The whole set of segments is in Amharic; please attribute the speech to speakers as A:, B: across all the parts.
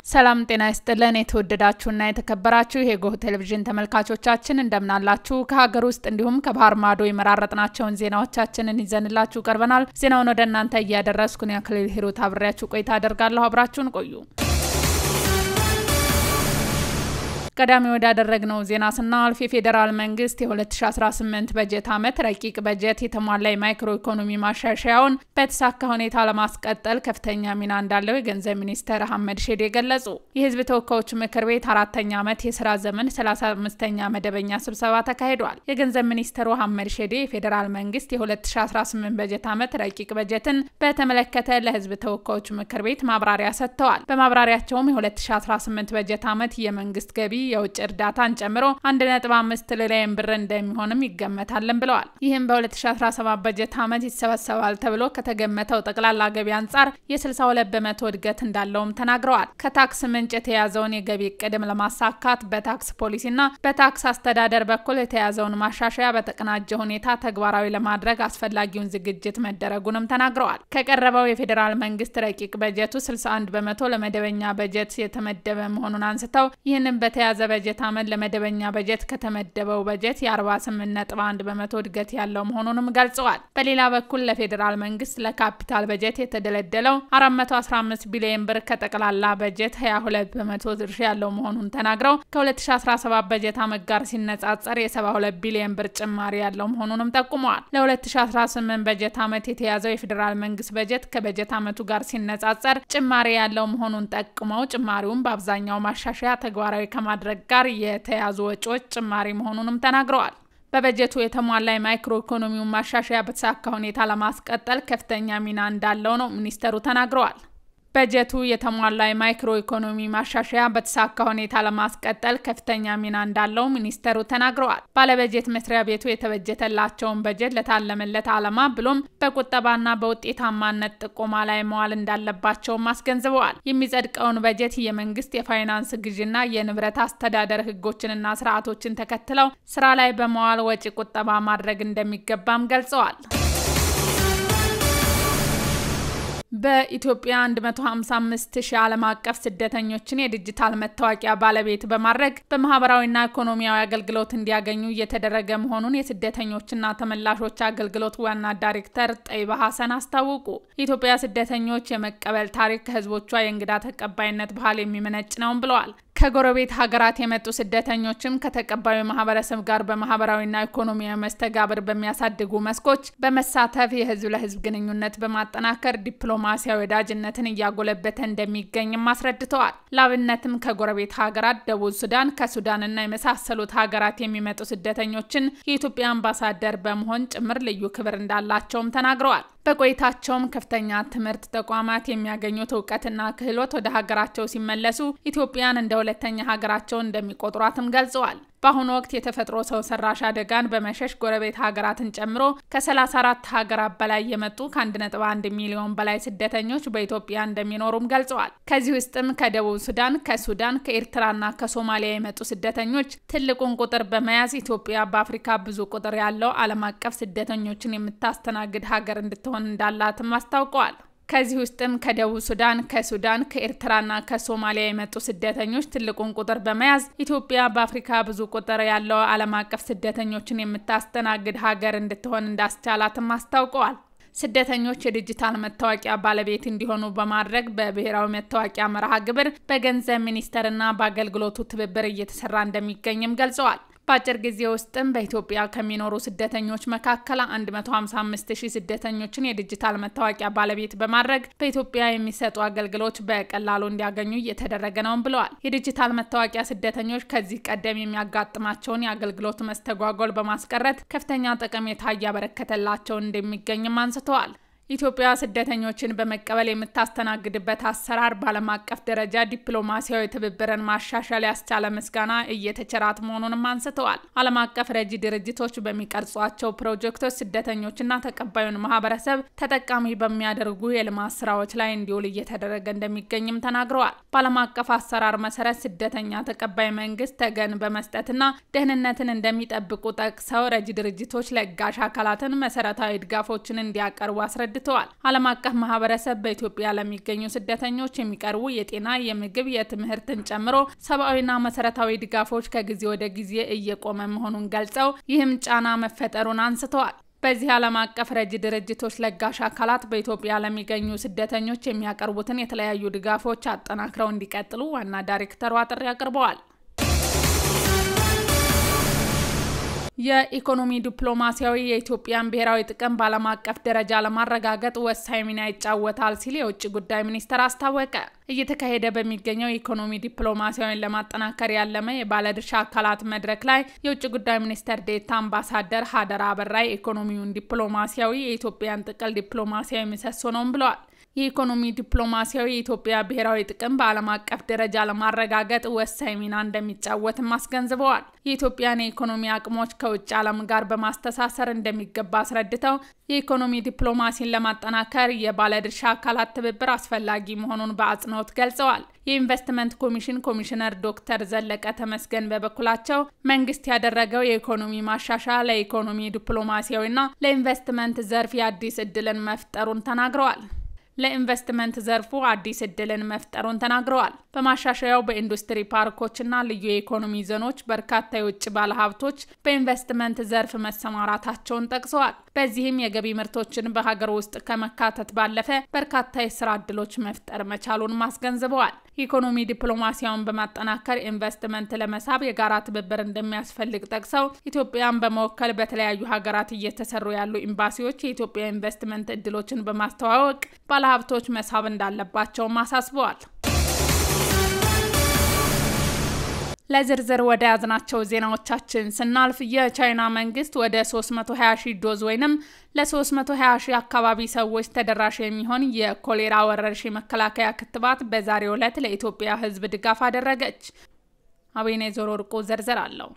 A: ሰላም ጤና ይስጥልን የተወደዳችሁና የተከበራችሁ የጎህ ቴሌቪዥን ተመልካቾቻችን እንደምናላችሁ ከሀገር ውስጥ እንዲሁም ከባህር ማዶ የመራረጥናቸውን ዜናዎቻችንን ይዘንላችሁ ቀርበናል ዜናውን ወደ እናንተ ያደረስኩን ያክሊል ሂሩት አብሬያችሁ ቆይታ አደርጋለሁ አብራችሁን ቆዩ ቀዳሚ ወዳደረግነው ዜና ስናልፍ የፌደራል መንግስት የ2018 በጀት ዓመት ረቂቅ በጀት የተሟላ የማይክሮ ኢኮኖሚ ማሻሻያውን በተሳካ ሁኔታ ለማስቀጠል ከፍተኛ ሚና እንዳለው የገንዘብ ሚኒስትር አህመድ ሼዴ ገለጹ። የህዝብ ተወካዮች ምክር ቤት 4ኛ ዓመት የሥራ ዘመን 35ኛ መደበኛ ስብሰባ ተካሂዷል። የገንዘብ ሚኒስትሩ አህመድ ሼዴ የፌደራል መንግስት የ2018 በጀት ዓመት ረቂቅ በጀትን በተመለከተ ለህዝብ ተወካዮች ምክር ቤት ማብራሪያ ሰጥተዋል። በማብራሪያቸውም የ2018 በጀት ዓመት የመንግስት ገቢ የውጭ እርዳታን ጨምሮ 1.5 ትሪሊየን ብር እንደሚሆንም ይገመታልን ብለዋል። ይህም በ2017 በጀት ዓመት ይሰበሰባል ተብሎ ከተገመተው ጠቅላላ ገቢ አንጻር የ62 በመቶ እድገት እንዳለውም ተናግረዋል። ከታክስ ምንጭ የተያዘውን የገቢ እቅድም ለማሳካት በታክስ ፖሊሲና በታክስ አስተዳደር በኩል የተያዘውን ማሻሻያ በተቀናጀ ሁኔታ ተግባራዊ ለማድረግ አስፈላጊውን ዝግጅት መደረጉንም ተናግረዋል። ከቀረበው የፌደራል መንግስት ረቂቅ በጀቱ 61 በመቶ ለመደበኛ በጀት የተመደበ መሆኑን አንስተው ይህንን በተያዘ በጀት ዓመት ለመደበኛ በጀት ከተመደበው በጀት የ48.1 በመቶ እድገት ያለው መሆኑንም ገልጸዋል። በሌላ በኩል ለፌደራል መንግስት ለካፒታል በጀት የተደለደለው 415 ቢሊዮን ብር ከጠቅላላ በጀት 22 በመቶ ድርሻ ያለው መሆኑን ተናግረው ከ2017 በጀት ዓመት ጋር ሲነጻጸር የ72 ቢሊዮን ብር ጭማሪ ያለው መሆኑንም ጠቁመዋል። ለ2018 በጀት ዓመት የተያዘው የፌደራል መንግስት በጀት ከበጀት ዓመቱ ጋር ሲነጻጸር ጭማሪ ያለው መሆኑን ጠቁመው ጭማሪውን በአብዛኛው ማሻሻያ ተግባራዊ ከማድረግ ጋር የተያዙ ወጪዎች ጭማሪ መሆኑንም ተናግረዋል። በበጀቱ የተሟላ የማይክሮ ኢኮኖሚውን ማሻሻያ በተሳካ ሁኔታ ለማስቀጠል ከፍተኛ ሚና እንዳለው ነው ሚኒስተሩ ተናግረዋል። በጀቱ የተሟላ የማይክሮ ኢኮኖሚ ማሻሻያ በተሳካ ሁኔታ ለማስቀጠል ከፍተኛ ሚና እንዳለው ሚኒስተሩ ተናግረዋል። ባለበጀት መስሪያ ቤቱ የተበጀተላቸውን በጀት ለታለመለት ዓላማ ብሎም በቁጠባና በውጤታማነት ጥቆማ ላይ መዋል እንዳለባቸውም አስገንዝበዋል። የሚጸድቀውን በጀት የመንግስት የፋይናንስ ግዥና የንብረት አስተዳደር ህጎችንና ስርዓቶችን ተከትለው ስራ ላይ በመዋል ወጪ ቁጠባ ማድረግ እንደሚገባም ገልጸዋል። በኢትዮጵያ 155,000 ዓለም አቀፍ ስደተኞችን የዲጂታል መታወቂያ ባለቤት በማድረግ በማህበራዊና ኢኮኖሚያዊ አገልግሎት እንዲያገኙ እየተደረገ መሆኑን የስደተኞችና ተመላሾች አገልግሎት ዋና ዳይሬክተር ጠይባ ሐሰን አስታወቁ። የኢትዮጵያ ስደተኞች የመቀበል ታሪክ ከህዝቦቿ የእንግዳ ተቀባይነት ባህል የሚመነጭ ነው ብለዋል። ከጎረቤት ሀገራት የመጡ ስደተኞችም ከተቀባዩ ማህበረሰብ ጋር በማህበራዊና ኢኮኖሚያዊ መስተጋብር በሚያሳድጉ መስኮች በመሳተፍ የህዝብ ለህዝብ ግንኙነት በማጠናከር ዲፕሎማሲያዊ ወዳጅነትን እያጎለበተ እንደሚገኝም አስረድተዋል። ላብነትም ከጎረቤት ሀገራት ደቡብ ሱዳን፣ ከሱዳንና የመሳሰሉት ሀገራት የሚመጡ ስደተኞችን የኢትዮጵያ አምባሳደር በመሆን ጭምር ልዩ ክብር እንዳላቸውም ተናግረዋል። በቆይታቸውም ከፍተኛ ትምህርት ተቋማት የሚያገኙት ዕውቀትና ክህሎት ወደ ሀገራቸው ሲመለሱ ኢትዮጵያን እንደ ሁለተኛ ሀገራቸው እንደሚቆጥሯትም ገልጸዋል። በአሁኑ ወቅት የተፈጥሮ ሰው ሰራሽ አደጋን በመሸሽ ጎረቤት ሀገራትን ጨምሮ ከ34 ሀገራት በላይ የመጡ ከ1.1 ሚሊዮን በላይ ስደተኞች በኢትዮጵያ እንደሚኖሩም ገልጸዋል። ከዚህ ውስጥም ከደቡብ ሱዳን፣ ከሱዳን፣ ከኤርትራና ከሶማሊያ የመጡ ስደተኞች ትልቁን ቁጥር በመያዝ ኢትዮጵያ በአፍሪካ ብዙ ቁጥር ያለው ዓለም አቀፍ ስደተኞችን የምታስተናግድ ሀገር እንድትሆን እንዳላትም አስታውቀዋል። ከዚህ ውስጥም ከደቡብ ሱዳን፣ ከሱዳን፣ ከኤርትራና ከሶማሊያ የመጡ ስደተኞች ትልቁን ቁጥር በመያዝ ኢትዮጵያ በአፍሪካ ብዙ ቁጥር ያለው ዓለም አቀፍ ስደተኞችን የምታስተናግድ ሀገር እንድትሆን እንዳስቻላትም አስታውቀዋል። ስደተኞች የዲጂታል መታወቂያ ባለቤት እንዲሆኑ በማድረግ በብሔራዊ መታወቂያ መርሃ ግብር በገንዘብ ሚኒስቴርና በአገልግሎቱ ትብብር እየተሰራ እንደሚገኝም ገልጸዋል። በአጭር ጊዜ ውስጥም በኢትዮጵያ ከሚኖሩ ስደተኞች መካከል 155,000 ስደተኞችን የዲጂታል መታወቂያ ባለቤት በማድረግ በኢትዮጵያ የሚሰጡ አገልግሎት በቀላሉ እንዲያገኙ እየተደረገ ነው ብለዋል። የዲጂታል መታወቂያ ስደተኞች ከዚህ ቀደም የሚያጋጥማቸውን የአገልግሎት መስተጓጎል በማስቀረት ከፍተኛ ጠቀሜታ እያበረከተላቸው እንደሚገኝም አንስተዋል። ኢትዮጵያ ስደተኞችን በመቀበል የምታስተናግድበት አሰራር ባለም አቀፍ ደረጃ ዲፕሎማሲያዊ ትብብርን ማሻሻል ያስቻለ ምስጋና እየተቸራት መሆኑንም አንስተዋል። ዓለም አቀፍ ረጂ ድርጅቶች በሚቀርጿቸው ፕሮጀክቶች ስደተኞችና ተቀባዩን ማህበረሰብ ተጠቃሚ በሚያደርጉ የልማት ስራዎች ላይ እንዲውል እየተደረገ እንደሚገኝም ተናግረዋል። ባለም አቀፍ አሰራር መሰረት ስደተኛ ተቀባይ መንግስት ተገን በመስጠትና ደህንነትን እንደሚጠብቁ ጠቅሰው ረጂ ድርጅቶች ለጋሽ አካላትን መሰረታዊ ድጋፎችን እንዲያቀርቡ አስረድተዋል። አስረድተዋል። ዓለም አቀፍ ማህበረሰብ በኢትዮጵያ ለሚገኙ ስደተኞች የሚቀርቡ የጤና፣ የምግብ፣ የትምህርትን ጨምሮ ሰብአዊና መሰረታዊ ድጋፎች ከጊዜ ወደ ጊዜ እየቆመ መሆኑን ገልጸው ይህም ጫና መፈጠሩን አንስተዋል። በዚህ ዓለም አቀፍ ረጅ ድርጅቶች ለጋሽ አካላት በኢትዮጵያ ለሚገኙ ስደተኞች የሚያቀርቡትን የተለያዩ ድጋፎች አጠናክረው እንዲቀጥሉ ዋና ዳይሬክተሯ ጥሪ አቅርበዋል። የኢኮኖሚ ዲፕሎማሲያዊ የኢትዮጵያን ብሔራዊ ጥቅም በዓለም አቀፍ ደረጃ ለማረጋገጥ ወሳኝ ሚና ይጫወታል ሲል የውጭ ጉዳይ ሚኒስቴር አስታወቀ። እየተካሄደ በሚገኘው የኢኮኖሚ ዲፕሎማሲያዊን ለማጠናከር ያለመ የባለድርሻ አካላት መድረክ ላይ የውጭ ጉዳይ ሚኒስቴር ዴኤታ አምባሳደር ሀደራ አበራ ኢኮኖሚውን ዲፕሎማሲያዊ የኢትዮጵያን ጥቅል ዲፕሎማሲያዊ ምሰሶ ነው ብለዋል። የኢኮኖሚ ዲፕሎማሲያዊ የኢትዮጵያ ብሔራዊ ጥቅም በዓለም አቀፍ ደረጃ ለማረጋገጥ ወሳኝ ሚና እንደሚጫወትም አስገንዝበዋል። የኢትዮጵያን የኢኮኖሚ አቅሞች ከውጭ ዓለም ጋር በማስተሳሰር እንደሚገባ አስረድተው የኢኮኖሚ ዲፕሎማሲን ለማጠናከር የባለድርሻ አካላት ትብብር አስፈላጊ መሆኑን በአጽንኦት ገልጸዋል። የኢንቨስትመንት ኮሚሽን ኮሚሽነር ዶክተር ዘለቀ ተመስገን በበኩላቸው መንግስት ያደረገው የኢኮኖሚ ማሻሻያ ለኢኮኖሚ ዲፕሎማሲያዊና ለኢንቨስትመንት ዘርፍ የአዲስ እድልን መፍጠሩን ተናግረዋል። ለኢንቨስትመንት ዘርፉ አዲስ እድልን መፍጠሩን ተናግረዋል። በማሻሻያው በኢንዱስትሪ ፓርኮችና ልዩ የኢኮኖሚ ዞኖች በርካታ የውጭ ባለሀብቶች በኢንቨስትመንት ዘርፍ መሰማራታቸውን ጠቅሰዋል። በዚህም የገቢ ምርቶችን በሀገር ውስጥ ከመካተት ባለፈ በርካታ የስራ እድሎች መፍጠር መቻሉን ማስገንዝበዋል። ኢኮኖሚ ዲፕሎማሲያውን በማጠናከር ኢንቨስትመንት ለመሳብ የጋራ ትብብር እንደሚያስፈልግ ጠቅሰው ኢትዮጵያን በመወከል በተለያዩ ሀገራት እየተሰሩ ያሉ ኤምባሲዎች የኢትዮጵያ ኢንቨስትመንት እድሎችን በማስተዋወቅ ባለሀብቶች መሳብ እንዳለባቸው አሳስበዋል። ለዝርዝር ወደ ያዝናቸው ዜናዎቻችን ስናልፍ የቻይና መንግስት ወደ 320,000 ዶዝ ወይንም ለ320,000 አካባቢ ሰዎች ተደራሽ የሚሆን የኮሌራ ወረርሽኝ መከላከያ ክትባት በዛሬው ዕለት ለኢትዮጵያ ሕዝብ ድጋፍ አደረገች። አቤኔዘር ወርቁ ዝርዝር አለው።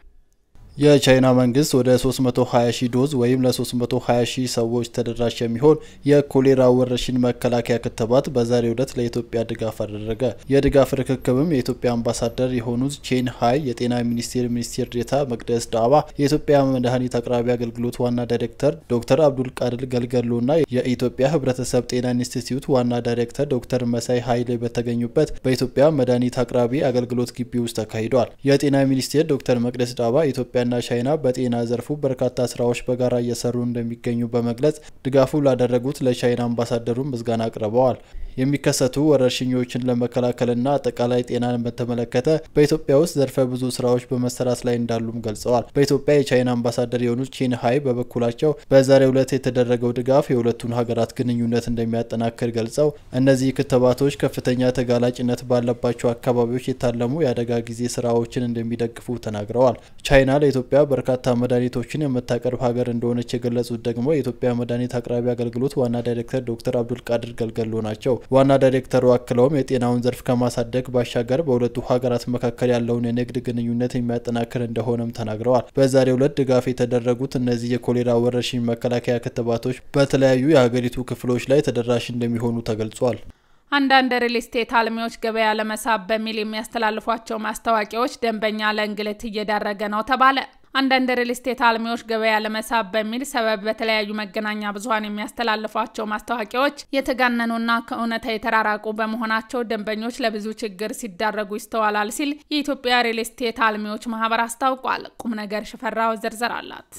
B: የቻይና መንግስት ወደ 320,000 ዶዝ ወይም ለ320,000 ሰዎች ተደራሽ የሚሆን የኮሌራ ወረርሽኝ መከላከያ ክትባት በዛሬው ዕለት ለኢትዮጵያ ድጋፍ አደረገ። የድጋፍ ርክክብም የኢትዮጵያ አምባሳደር የሆኑት ቼን ሃይ፣ የጤና ሚኒስቴር ዴኤታ መቅደስ ዳባ፣ የኢትዮጵያ መድኃኒት አቅራቢ አገልግሎት ዋና ዳይሬክተር ዶክተር አብዱል ቃድር ገልገሎና የኢትዮጵያ ህብረተሰብ ጤና ኢንስቲትዩት ዋና ዳይሬክተር ዶክተር መሳይ ኃይሌ በተገኙበት በኢትዮጵያ መድኃኒት አቅራቢ አገልግሎት ግቢ ውስጥ ተካሂዷል። የጤና ሚኒስቴር ዶክተር መቅደስ ዳባ ኢትዮጵያ ና ቻይና በጤና ዘርፉ በርካታ ስራዎች በጋራ እየሰሩ እንደሚገኙ በመግለጽ ድጋፉ ላደረጉት ለቻይና አምባሳደሩ ምስጋና አቅርበዋል። የሚከሰቱ ወረርሽኞችን ለመከላከልና አጠቃላይ ጤናን በተመለከተ በኢትዮጵያ ውስጥ ዘርፈ ብዙ ስራዎች በመሰራት ላይ እንዳሉም ገልጸዋል። በኢትዮጵያ የቻይና አምባሳደር የሆኑት ቼን ሃይ በበኩላቸው በዛሬው ዕለት የተደረገው ድጋፍ የሁለቱን ሀገራት ግንኙነት እንደሚያጠናክር ገልጸው እነዚህ ክትባቶች ከፍተኛ ተጋላጭነት ባለባቸው አካባቢዎች የታለሙ የአደጋ ጊዜ ስራዎችን እንደሚደግፉ ተናግረዋል። ቻይና ለኢትዮጵያ በርካታ መድኃኒቶችን የምታቀርብ ሀገር እንደሆነች የገለጹት ደግሞ የኢትዮጵያ መድኃኒት አቅራቢ አገልግሎት ዋና ዳይሬክተር ዶክተር አብዱል ቃድር ገልገሎ ናቸው። ዋና ዳይሬክተሩ አክለውም የጤናውን ዘርፍ ከማሳደግ ባሻገር በሁለቱ ሀገራት መካከል ያለውን የንግድ ግንኙነት የሚያጠናክር እንደሆነም ተናግረዋል። በዛሬው ዕለት ድጋፍ የተደረጉት እነዚህ የኮሌራ ወረርሽኝ መከላከያ ክትባቶች በተለያዩ የሀገሪቱ ክፍሎች ላይ ተደራሽ እንደሚሆኑ ተገልጿል።
A: አንዳንድ ሪል ስቴት አልሚዎች ገበያ ለመሳብ በሚል የሚያስተላልፏቸው ማስታወቂያዎች ደንበኛ ለእንግልት እየዳረገ ነው ተባለ። አንዳንድ ሪል ስቴት አልሚዎች ገበያ ለመሳብ በሚል ሰበብ በተለያዩ መገናኛ ብዙሃን የሚያስተላልፏቸው ማስታወቂያዎች የተጋነኑና ከእውነታ የተራራቁ በመሆናቸው ደንበኞች ለብዙ ችግር ሲዳረጉ ይስተዋላል ሲል የኢትዮጵያ ሪል ስቴት አልሚዎች ማህበር አስታውቋል። ቁም ነገር ሽፈራው ዝርዝር አላት።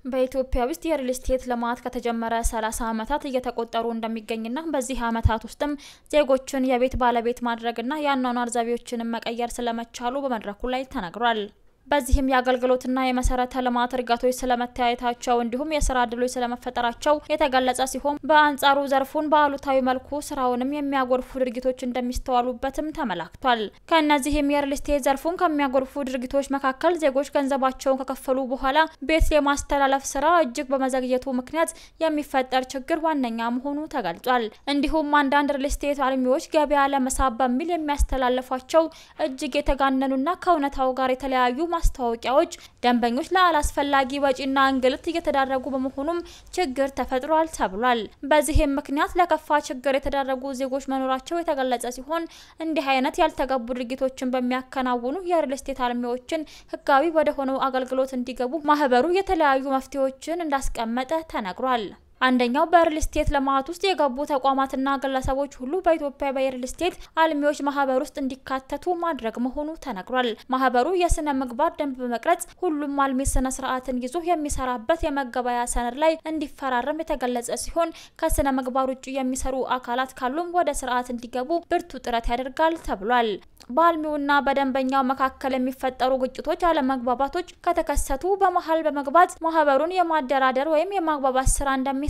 C: በኢትዮጵያ ውስጥ የሪል ስቴት ልማት ከተጀመረ 30 ዓመታት እየተቆጠሩ እንደሚገኝና በዚህ ዓመታት ውስጥም ዜጎችን የቤት ባለቤት ማድረግና የአኗኗር ዘይቤዎችን መቀየር ስለመቻሉ በመድረኩ ላይ ተነግሯል። በዚህም የአገልግሎትና የመሰረተ ልማት እድገቶች ስለመታየታቸው እንዲሁም የስራ ዕድሎች ስለመፈጠራቸው የተገለጸ ሲሆን በአንጻሩ ዘርፉን በአሉታዊ መልኩ ስራውንም የሚያጎርፉ ድርጊቶች እንደሚስተዋሉበትም ተመላክቷል። ከነዚህም የሪል ስቴት ዘርፉን ከሚያጎርፉ ድርጊቶች መካከል ዜጎች ገንዘባቸውን ከከፈሉ በኋላ ቤት የማስተላለፍ ስራ እጅግ በመዘግየቱ ምክንያት የሚፈጠር ችግር ዋነኛ መሆኑ ተገልጿል። እንዲሁም አንዳንድ ሪል ስቴት አልሚዎች ገበያ ለመሳብ በሚል የሚያስተላልፏቸው እጅግ የተጋነኑና ከእውነታው ጋር የተለያዩ ማስታወቂያዎች ደንበኞች ለአላስፈላጊ ወጪና እንግልት እየተዳረጉ በመሆኑም ችግር ተፈጥሯል ተብሏል። በዚህም ምክንያት ለከፋ ችግር የተዳረጉ ዜጎች መኖራቸው የተገለጸ ሲሆን እንዲህ አይነት ያልተገቡ ድርጊቶችን በሚያከናውኑ የሪል ስቴት አልሚዎችን ህጋዊ ወደ ሆነው አገልግሎት እንዲገቡ ማህበሩ የተለያዩ መፍትሄዎችን እንዳስቀመጠ ተነግሯል። አንደኛው በሪል ስቴት ልማት ውስጥ የገቡ ተቋማትና ግለሰቦች ሁሉ በኢትዮጵያ በሪል ስቴት አልሚዎች ማህበር ውስጥ እንዲካተቱ ማድረግ መሆኑ ተነግሯል። ማህበሩ የስነ ምግባር ደንብ በመቅረጽ ሁሉም አልሚ ስነ ስርዓትን ይዞ የሚሰራበት የመገበያ ሰነድ ላይ እንዲፈራረም የተገለጸ ሲሆን ከስነ ምግባር ውጪ የሚሰሩ አካላት ካሉም ወደ ስርዓት እንዲገቡ ብርቱ ጥረት ያደርጋል ተብሏል። በአልሚውና በደንበኛው መካከል የሚፈጠሩ ግጭቶች አለመግባባቶች ከተከሰቱ በመሃል በመግባት ማህበሩን የማደራደር ወይም የማግባባት ስራ እንደሚሰራም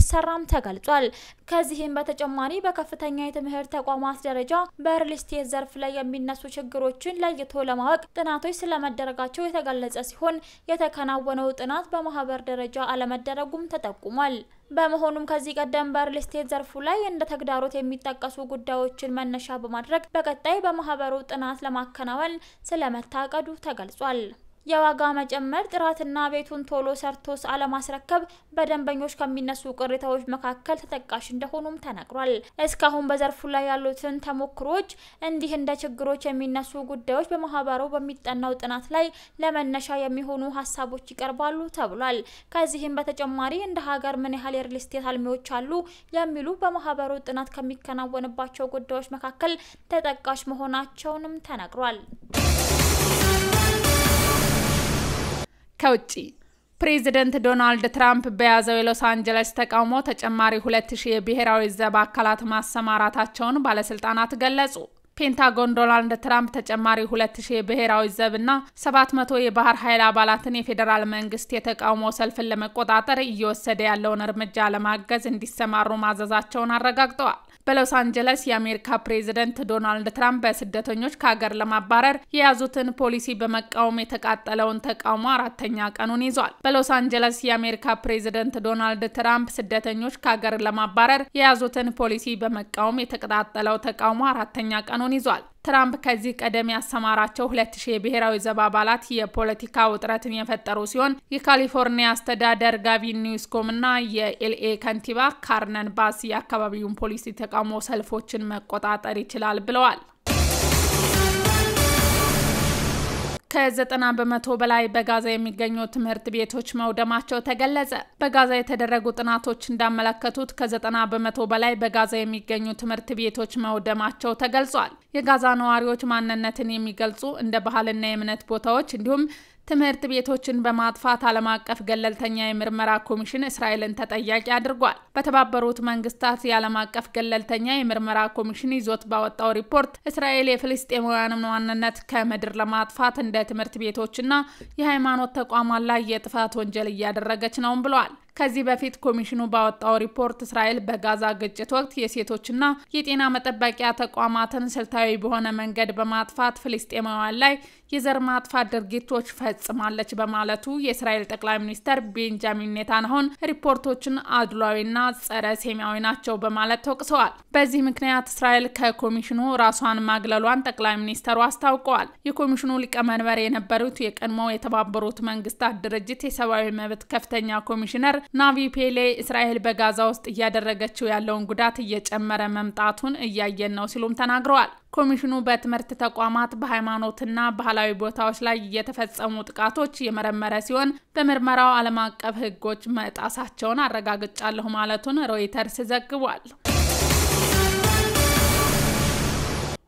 C: ተገልጿል። ከዚህም በተጨማሪ በከፍተኛ የትምህርት ተቋማት ደረጃ በሪል ስቴት ዘርፍ ላይ የሚነሱ ችግሮችን ለይቶ ለማወቅ ጥናቶች ስለመደረጋቸው የተገለጸ ሲሆን የተከናወነው ጥናት በማህበር ደረጃ አለመደረጉም ተጠቁሟል። በመሆኑም ከዚህ ቀደም በሪል ስቴት ዘርፉ ላይ እንደ ተግዳሮት የሚጠቀሱ ጉዳዮችን መነሻ በማድረግ በቀጣይ በማህበሩ ጥናት ለማከናወን ስለመታቀዱ ተገልጿል። የዋጋ መጨመር፣ ጥራትና ቤቱን ቶሎ ሰርቶስ አለማስረከብ በደንበኞች ከሚነሱ ቅሬታዎች መካከል ተጠቃሽ እንደሆኑም ተነግሯል። እስካሁን በዘርፉ ላይ ያሉትን ተሞክሮች እንዲህ እንደ ችግሮች የሚነሱ ጉዳዮች በማህበሩ በሚጠናው ጥናት ላይ ለመነሻ የሚሆኑ ሀሳቦች ይቀርባሉ ተብሏል። ከዚህም በተጨማሪ እንደ ሀገር ምን ያህል የሪል ስቴት አልሚዎች አሉ የሚሉ በማህበሩ ጥናት ከሚከናወንባቸው ጉዳዮች መካከል ተጠቃሽ መሆናቸውንም ተነግሯል።
A: ከውጪ ፕሬዚደንት ዶናልድ ትራምፕ በያዘው የሎስ አንጀለስ ተቃውሞ ተጨማሪ 2000 የብሔራዊ ዘብ አካላት ማሰማራታቸውን ባለስልጣናት ገለጹ። ፔንታጎን ዶናልድ ትራምፕ ተጨማሪ 2000 የብሔራዊ ዘብና 700 የባህር ኃይል አባላትን የፌዴራል መንግስት የተቃውሞ ሰልፍን ለመቆጣጠር እየወሰደ ያለውን እርምጃ ለማገዝ እንዲሰማሩ ማዘዛቸውን አረጋግጠዋል። በሎስ አንጀለስ የአሜሪካ ፕሬዚደንት ዶናልድ ትራምፕ በስደተኞች ከሀገር ለማባረር የያዙትን ፖሊሲ በመቃወም የተቃጠለውን ተቃውሞ 4ኛ ቀኑን ይዟል። በሎስ አንጀለስ የአሜሪካ ፕሬዚደንት ዶናልድ ትራምፕ ስደተኞች ከሀገር ለማባረር የያዙትን ፖሊሲ በመቃወም የተቀጣጠለው ተቃውሞ 4ኛ ቀኑን ይዟል። ትራምፕ ከዚህ ቀደም ያሰማራቸው 2000 የብሔራዊ ዘብ አባላት የፖለቲካ ውጥረትን የፈጠሩ ሲሆን የካሊፎርኒያ አስተዳደር ጋቪን ኒውስኮም እና የኤልኤ ከንቲባ ካርነን ባስ የአካባቢውን ፖሊሲ ተቃውሞ ሰልፎችን መቆጣጠር ይችላል ብለዋል። ከ90 በመቶ በላይ በጋዛ የሚገኙ ትምህርት ቤቶች መውደማቸው ተገለጸ። በጋዛ የተደረጉ ጥናቶች እንዳመለከቱት ከ90 በመቶ በላይ በጋዛ የሚገኙ ትምህርት ቤቶች መውደማቸው ተገልጿል። የጋዛ ነዋሪዎች ማንነትን የሚገልጹ እንደ ባህልና የእምነት ቦታዎች እንዲሁም ትምህርት ቤቶችን በማጥፋት ዓለም አቀፍ ገለልተኛ የምርመራ ኮሚሽን እስራኤልን ተጠያቂ አድርጓል። በተባበሩት መንግስታት የዓለም አቀፍ ገለልተኛ የምርመራ ኮሚሽን ይዞት ባወጣው ሪፖርት እስራኤል የፍልስጤማውያንን ማንነት ከምድር ለማጥፋት እንደ ትምህርት ቤቶችና የሃይማኖት ተቋማት ላይ የጥፋት ወንጀል እያደረገች ነው ብሏል። ከዚህ በፊት ኮሚሽኑ ባወጣው ሪፖርት እስራኤል በጋዛ ግጭት ወቅት የሴቶችና የጤና መጠበቂያ ተቋማትን ስልታዊ በሆነ መንገድ በማጥፋት ፍልስጤማውያን ላይ የዘር ማጥፋት ድርጊቶች ፈጽማለች በማለቱ የእስራኤል ጠቅላይ ሚኒስትር ቤንጃሚን ኔታንያሁን ሪፖርቶችን አድሏዊና ጸረ ሴማዊ ናቸው በማለት ተወቅሰዋል። በዚህ ምክንያት እስራኤል ከኮሚሽኑ ራሷን ማግለሏን ጠቅላይ ሚኒስትሩ አስታውቀዋል። የኮሚሽኑ ሊቀመንበር የነበሩት የቀድሞው የተባበሩት መንግስታት ድርጅት የሰብአዊ መብት ከፍተኛ ኮሚሽነር ናቪ ፔሌ እስራኤል በጋዛ ውስጥ እያደረገችው ያለውን ጉዳት እየጨመረ መምጣቱን እያየን ነው ሲሉም ተናግረዋል። ኮሚሽኑ በትምህርት ተቋማት በሃይማኖትና ባህላዊ ቦታዎች ላይ የተፈጸሙ ጥቃቶች የመረመረ ሲሆን በምርመራው ዓለም አቀፍ ሕጎች መጣሳቸውን አረጋግጫለሁ ማለቱን ሮይተርስ ዘግቧል።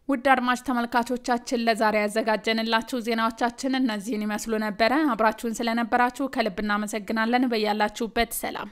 A: ውድ አድማጭ ተመልካቾቻችን ለዛሬ ያዘጋጀንላችሁ ዜናዎቻችን እነዚህን ይመስሉ ነበር። አብራችሁን ስለነበራችሁ ከልብ እናመሰግናለን። በያላችሁበት ሰላም